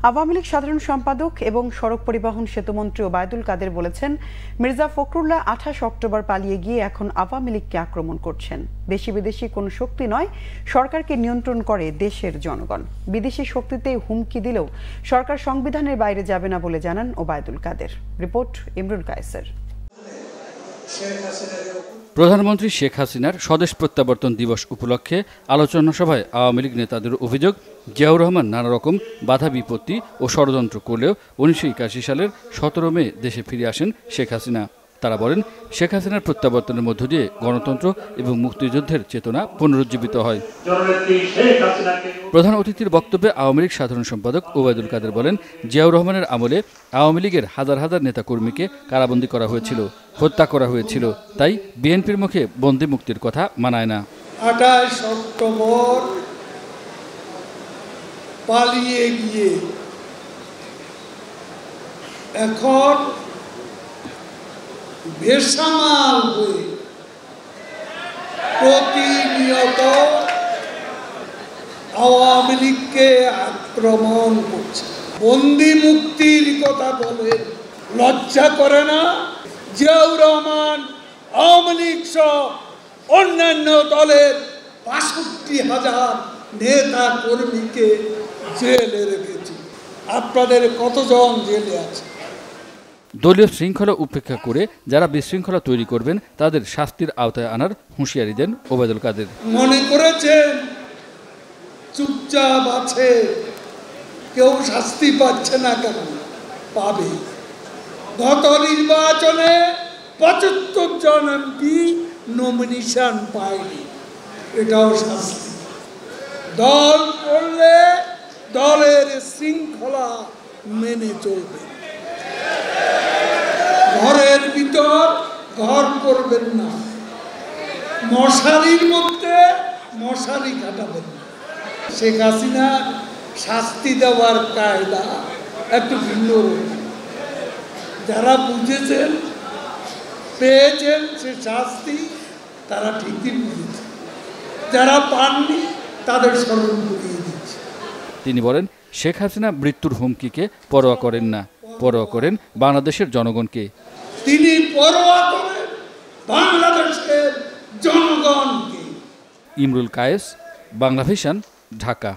আওয়ামী লীগ সাধারণ সম্পাদক এবং সড়ক পরিবহন সেতুমন্ত্রী ওবায়দুল কাদের বলেছেন, মির্জা ফখরুল্লাহ 28 অক্টোবর পালিয়ে গিয়ে এখন আওয়ামী লীগকে আক্রমণ করছেন। দেশি বিদেশি কোনো শক্তি নয়, সরকারকে নিয়ন্ত্রণ করে দেশের জনগণ। বিদেশি শক্তিতে হুমকি দিলেও সরকার সংবিধানের বাইরে যাবে না বলে জানান ওবায়দুল কাদের। রিপোর্ট ইমরুল কায়েসের। প্রধানমন্ত্রী শেখ হাসিনার স্বদেশ প্রত্যাবর্তন দিবস উপলক্ষে আলোচনা সভায় আওয়ামী লীগ নেতাদের অভিযোগ, জিয়াউর রহমান নানা রকম বাধা বিপত্তি ও ষড়যন্ত্র করলেও 1981 সালের 17 মে দেশে ফিরে আসেন শেখ হাসিনা। তারা বলেন, শেখ হাসিনার প্রত্যাবর্তনের মধ্য দিয়ে গণতন্ত্র এবং মুক্তিযুদ্ধের চেতনা পুনরুজ্জীবিত হয়। প্রধান অতিথির বক্তব্যে আওয়ামী লীগ সাধারণ সম্পাদক ওবায়দুল কাদের বলেন, জিয়াউর রহমানের আমলে আওয়ামী লীগের হাজার হাজার নেতাকর্মীকে কারাবন্দী করা হয়েছিল, হত্যা করা হয়েছিল। তাই বিএনপির মুখে বন্দী মুক্তির কথা মানায় না। 28 অক্টোবর পালিয়ে গিয়ে এখন বেসামাল হয়ে প্রতিনিয়ত আওয়ামী লীগকে আক্রমণ করছে। বন্দি মুক্তির কথা বলে লজ্জা করে না? জিয়াউর রহমান, আওয়ামী লীগ সহ অন্যান্য দলের ৬৫,০০০ নেতা কর্মীকে জেলে রেখেছে। আপনাদের কতজন জেলে আছে? দলীয় শৃঙ্খলা উপেক্ষা করে যারা বিশৃঙ্খলা তৈরি করবেন তাদের শাস্তির আওতায় আনার হুঁশিয়ারি দেন ওবায়দুল কাদের। মনে করেছেন চুপচাপ আছে, কেউ শাস্তি পাচ্ছে না? কেন পাবে? গত নির্বাচনে ৭৫ জন এমপি নমিনেশন পায়নি, এটাও শাস্তি। দল করলে দলের শৃঙ্খলা মেনে চলবে। ঘরের ভিতর ঘর করবেন না, মশারির মধ্যে মশারি কাটাবেন না। শেখ হাসিনা শাস্তি দেওয়ার কায়দা একটু ভিন্ন। যারা বুঝেছেন, পেয়েছেন সে শাস্তি, তারা ঠিকই বুঝেছে। যারা পাননি তাদের স্মরণ করিয়ে দিচ্ছে। তিনি বলেন, শেখ হাসিনা মৃত্যুর হুমকিকে পরোয়া করেন না, পরোয়া করেন বাংলাদেশের জনগণকে। তিনি পরোয়া করেন বাংলাদেশের জনগণকে। ইমরুল কায়েস, বাংলা ভিশন, ঢাকা।